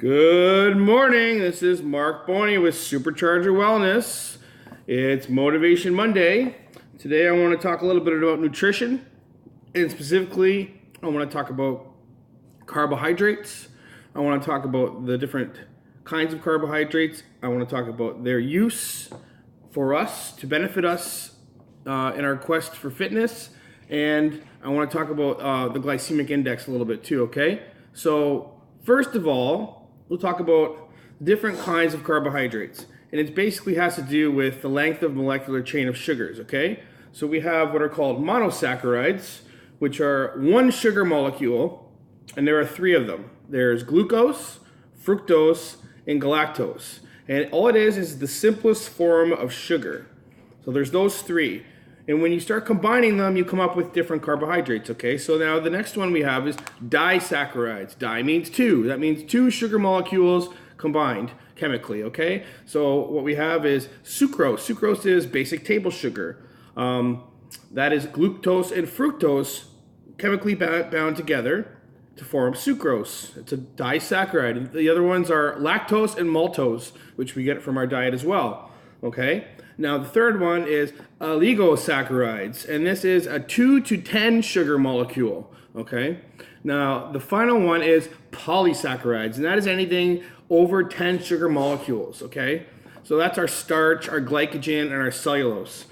Good morning. This is Mark Boney with Supercharger Wellness. It's Motivation Monday. Today I want to talk a little bit about nutrition, and specifically I want to talk about carbohydrates. I want to talk about the different kinds of carbohydrates. I want to talk about their use for us to benefit us in our quest for fitness, and I want to talk about the glycemic index a little bit too, okay? So first of all, we'll talk about different kinds of carbohydrates, and it basically has to do with the length of molecular chain of sugars, okay? So we have what are called monosaccharides, which are one sugar molecule, and there are three of them. There's glucose, fructose, and galactose. And all it is the simplest form of sugar. So there's those three. And when you start combining them, you come up with different carbohydrates, okay? So now the next one we have is disaccharides. Di means two. That means two sugar molecules combined chemically, okay? So what we have is sucrose. Sucrose is basic table sugar. That is glucose and fructose chemically bound together to form sucrose. It's a disaccharide. The other ones are lactose and maltose, which we get from our diet as well, okay? Now the third one is oligosaccharides, and this is a 2 to 10 sugar molecule, okay? Now the final one is polysaccharides, and that is anything over 10 sugar molecules, okay? So that's our starch, our glycogen, and our cellulose.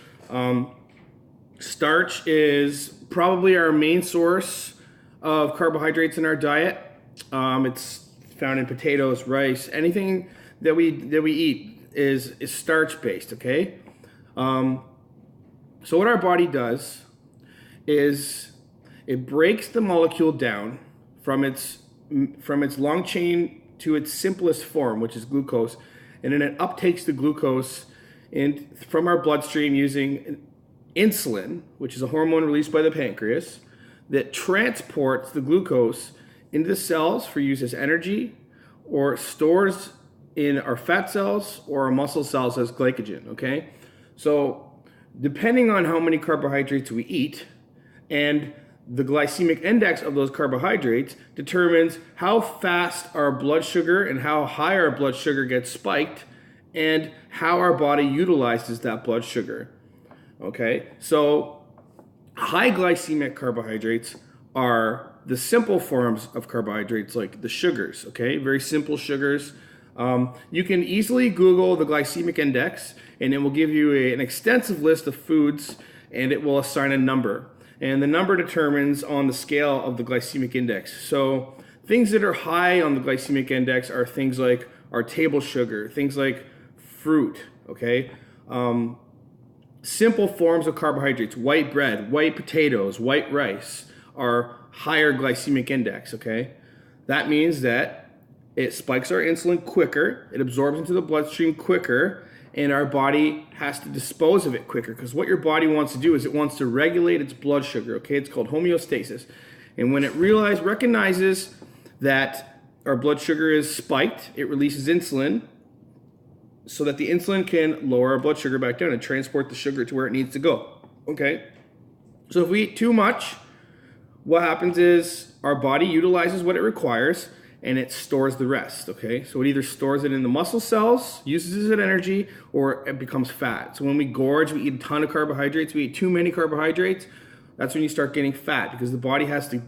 Starch is probably our main source of carbohydrates in our diet. It's found in potatoes, rice, anything that we eat is starch based, okay? So what our body does is it breaks the molecule down from its long chain to its simplest form, which is glucose, and then it uptakes the glucose from our bloodstream using insulin, which is a hormone released by the pancreas that transports the glucose into the cells for use as energy, or stores in our fat cells or our muscle cells as glycogen, okay? So depending on how many carbohydrates we eat and the glycemic index of those carbohydrates determines how fast our blood sugar and how high our blood sugar gets spiked and how our body utilizes that blood sugar, okay? So high glycemic carbohydrates are the simple forms of carbohydrates, like the sugars, okay? Very simple sugars. You can easily Google the glycemic index, and it will give you an extensive list of foods, and it will assign a number. And the number determines on the scale of the glycemic index. So things that are high on the glycemic index are things like our table sugar, things like fruit, okay? Simple forms of carbohydrates, white bread, white potatoes, white rice are higher glycemic index, okay? That means that it spikes our insulin quicker, it absorbs into the bloodstream quicker, and our body has to dispose of it quicker, because what your body wants to do is it wants to regulate its blood sugar, okay? It's called homeostasis. And when it recognizes that our blood sugar is spiked, it releases insulin so that the insulin can lower our blood sugar back down and transport the sugar to where it needs to go, okay? So if we eat too much, what happens is our body utilizes what it requires, and it stores the rest, okay? So it either stores it in the muscle cells, uses it as energy, or it becomes fat. So when we gorge, we eat a ton of carbohydrates, we eat too many carbohydrates, that's when you start getting fat, because the body has to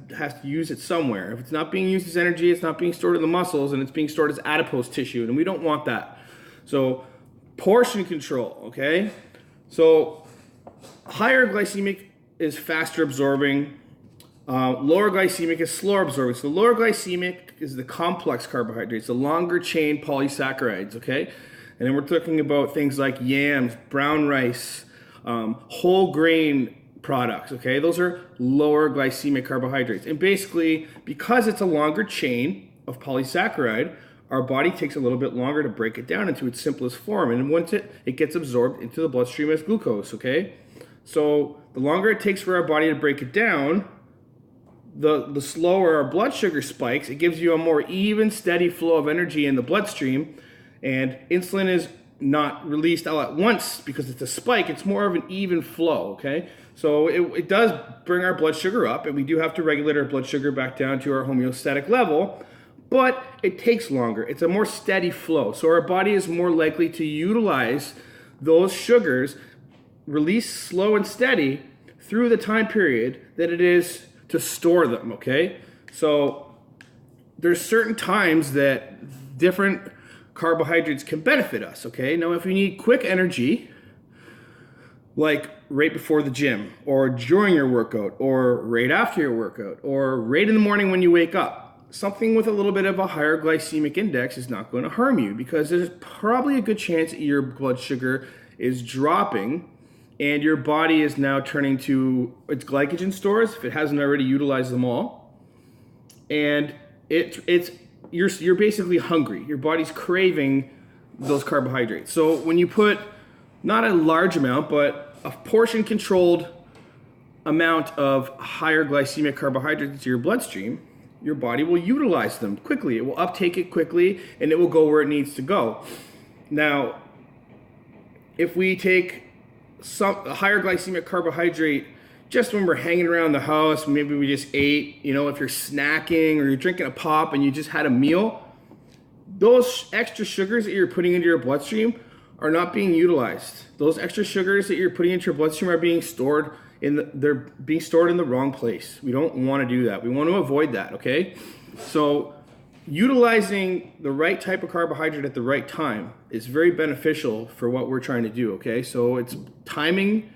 use it somewhere. If it's not being used as energy, it's not being stored in the muscles, and it's being stored as adipose tissue, and we don't want that. So portion control, okay? So higher glycemic is faster absorbing, lower glycemic is slower absorbing. So lower glycemic is the complex carbohydrates, the longer chain polysaccharides, okay? And then we're talking about things like yams, brown rice, whole grain products, okay? Those are lower glycemic carbohydrates. And basically, because it's a longer chain of polysaccharide, our body takes a little bit longer to break it down into its simplest form. And once it gets absorbed into the bloodstream as glucose, okay? So the longer it takes for our body to break it down, the slower our blood sugar spikes. It gives you a more even, steady flow of energy in the bloodstream, and insulin is not released all at once because it's a spike. It's more of an even flow, okay? So it does bring our blood sugar up, and we do have to regulate our blood sugar back down to our homeostatic level, but it takes longer. It's a more steady flow. So our body is more likely to utilize those sugars, release slow and steady through the time period than it is to store them, okay? So there's certain times that different carbohydrates can benefit us, okay? Now, if you need quick energy, like right before the gym, or during your workout, or right after your workout, or right in the morning when you wake up, something with a little bit of a higher glycemic index is not going to harm you, because there's probably a good chance that your blood sugar is dropping and your body is now turning to its glycogen stores if it hasn't already utilized them all, and you're basically hungry. Your body's craving those carbohydrates. So when you put not a large amount, but a portion controlled amount of higher glycemic carbohydrates into your bloodstream, your body will utilize them quickly. It will uptake it quickly and it will go where it needs to go. Now, if we take a higher glycemic carbohydrate just when we're hanging around the house, maybe we just ate, if you're snacking or you're drinking a pop and you just had a meal, those extra sugars that you're putting into your bloodstream are not being utilized. Those extra sugars that you're putting into your bloodstream are being stored they're being stored in the wrong place. We don't want to do that. We want to avoid that, okay? So utilizing the right type of carbohydrate at the right time is very beneficial for what we're trying to do, okay? So it's timing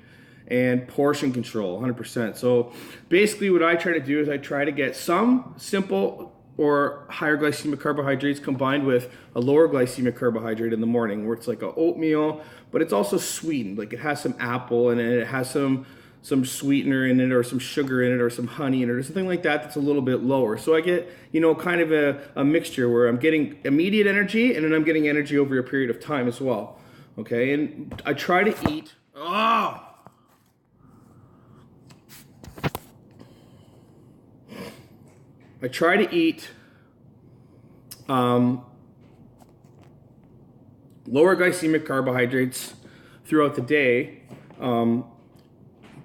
and portion control, 100%. So basically what I try to do is I try to get some simple or higher glycemic carbohydrates combined with a lower glycemic carbohydrate in the morning, where it's like a oatmeal, but it's also sweetened. Like it has some apple in it, it has some sweetener in it, or some sugar in it, or some honey in it, or something like that that's a little bit lower. So I get, kind of a mixture where I'm getting immediate energy and then I'm getting energy over a period of time as well. Okay, and I try to eat, lower glycemic carbohydrates throughout the day,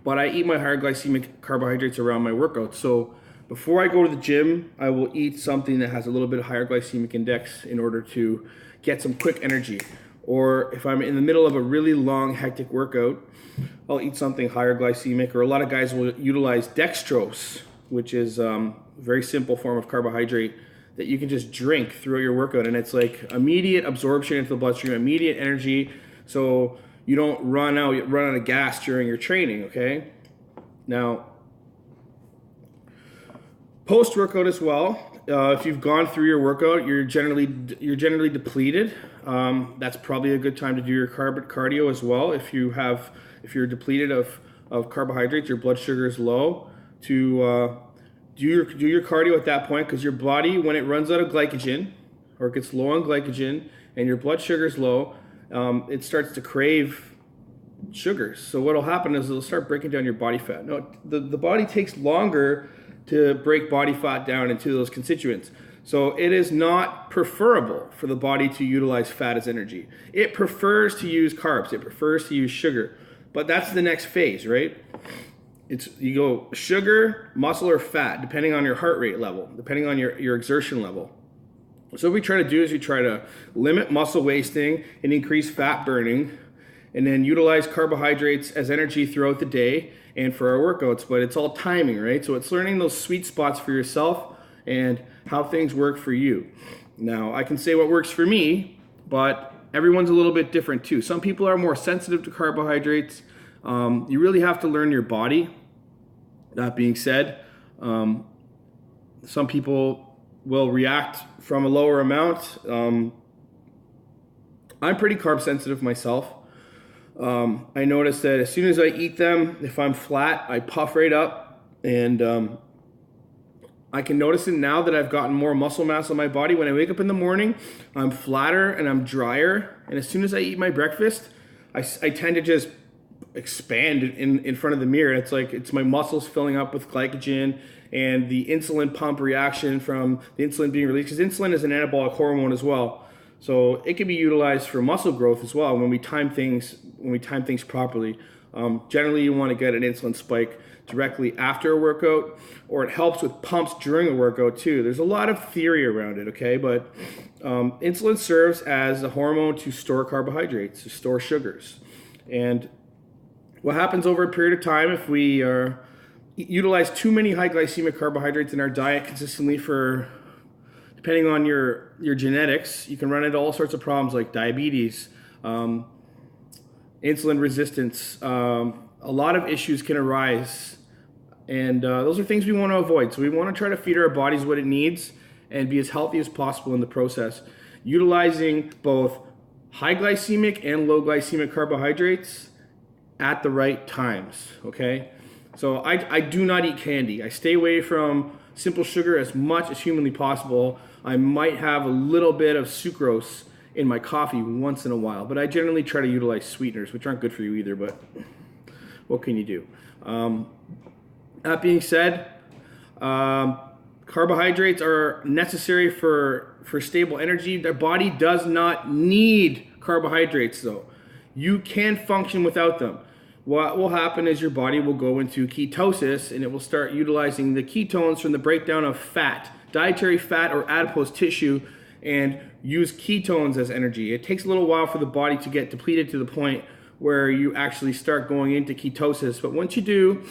but I eat my higher glycemic carbohydrates around my workouts. So before I go to the gym, I will eat something that has a little bit higher glycemic index in order to get some quick energy. Or if I'm in the middle of a really long, hectic workout, I'll eat something higher glycemic. Or a lot of guys will utilize dextrose, which is a very simple form of carbohydrate that you can just drink throughout your workout, and it's like immediate absorption into the bloodstream, immediate energy, so you don't run out of gas during your training, okay? Now, post-workout as well, if you've gone through your workout, you're generally depleted. That's probably a good time to do your cardio as well. If you're depleted of carbohydrates, your blood sugar is low, to do your cardio at that point, because your body, when it runs out of glycogen or it gets low on glycogen and your blood sugar is low, it starts to crave sugars. So what will happen is it'll start breaking down your body fat. Now, the body takes longer to break body fat down into those constituents. So it is not preferable for the body to utilize fat as energy. It prefers to use carbs. It prefers to use sugar. But that's the next phase, right? You go sugar, muscle, or fat, depending on your heart rate level, depending on your exertion level. So what we try to do is we try to limit muscle wasting and increase fat burning, and then utilize carbohydrates as energy throughout the day and for our workouts. But it's all timing, right? So it's learning those sweet spots for yourself and how things work for you. Now, I can say what works for me, but everyone's a little bit different too. Some people are more sensitive to carbohydrates. You really have to learn your body. That being said, some people will react from a lower amount. I'm pretty carb sensitive myself. I notice that as soon as I eat them, if I'm flat, I puff right up, and I can notice it now that I've gotten more muscle mass on my body. When I wake up in the morning, I'm flatter and I'm drier, and as soon as I eat my breakfast, I tend to just expand in front of the mirror. It's my muscles filling up with glycogen and the insulin pump reaction from the insulin being released, because insulin is an anabolic hormone as well. So it can be utilized for muscle growth as well when we time things properly. Generally, you want to get an insulin spike directly after a workout, or it helps with pumps during a workout too. There's a lot of theory around it, okay? But insulin serves as a hormone to store carbohydrates, to store sugars. And what happens over a period of time if we utilize too many high glycemic carbohydrates in our diet consistently for, depending on your genetics, you can run into all sorts of problems like diabetes, insulin resistance. A lot of issues can arise, and those are things we want to avoid. So we want to try to feed our bodies what it needs and be as healthy as possible in the process, utilizing both high glycemic and low glycemic carbohydrates at the right times, okay? So I do not eat candy. I stay away from simple sugar as much as humanly possible. I might have a little bit of sucrose in my coffee once in a while, but I generally try to utilize sweeteners, which aren't good for you either, but what can you do? That being said, carbohydrates are necessary for stable energy. The body does not need carbohydrates though. You can function without them. What will happen is your body will go into ketosis, and it will start utilizing the ketones from the breakdown of fat, dietary fat or adipose tissue, and use ketones as energy. It takes a little while for the body to get depleted to the point where you actually start going into ketosis. But once you do,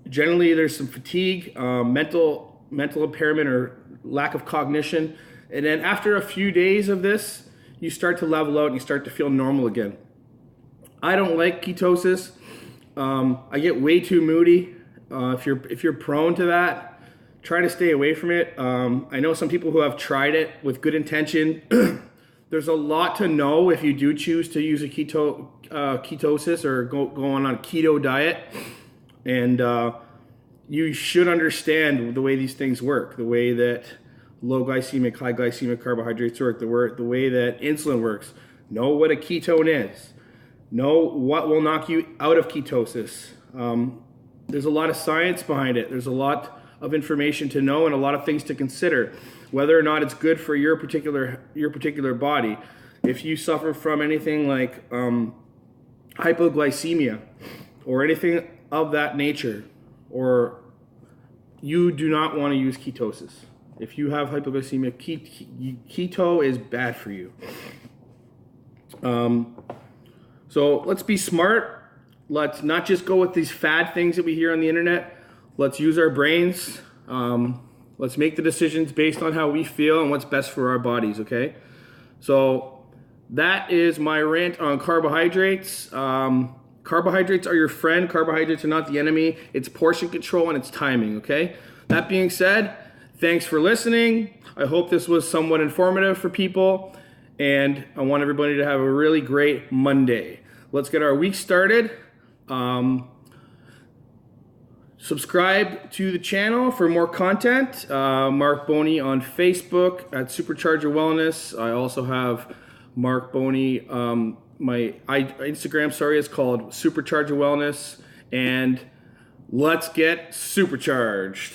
generally there's some fatigue, mental impairment or lack of cognition. And then after a few days of this, you start to level out and you start to feel normal again. I don't like ketosis. I get way too moody. If you're prone to that, try to stay away from it. I know some people who have tried it with good intention. There's a lot to know if you do choose to use a ketosis or go on a keto diet. And you should understand the way these things work, the way that low glycemic, high glycemic carbohydrates work, the way that insulin works. Know what a ketone is. Know what will knock you out of ketosis. There's a lot of science behind it. There's a lot of information to know and a lot of things to consider, whether or not it's good for your particular body. If you suffer from anything like hypoglycemia or anything of that nature, or you do not want to use ketosis. If you have hypoglycemia, keto is bad for you. So let's be smart. Let's not just go with these fad things that we hear on the internet. Let's use our brains. Let's make the decisions based on how we feel and what's best for our bodies, okay? So that is my rant on carbohydrates. Carbohydrates are your friend. Carbohydrates are not the enemy. It's portion control and it's timing, okay? That being said, thanks for listening. I hope this was somewhat informative for people, and I want everybody to have a really great Monday. Let's get our week started. Subscribe to the channel for more content. Mark Boney on Facebook at Supercharger Wellness. I also have Mark Boney. My Instagram, is called Supercharger Wellness. And let's get supercharged.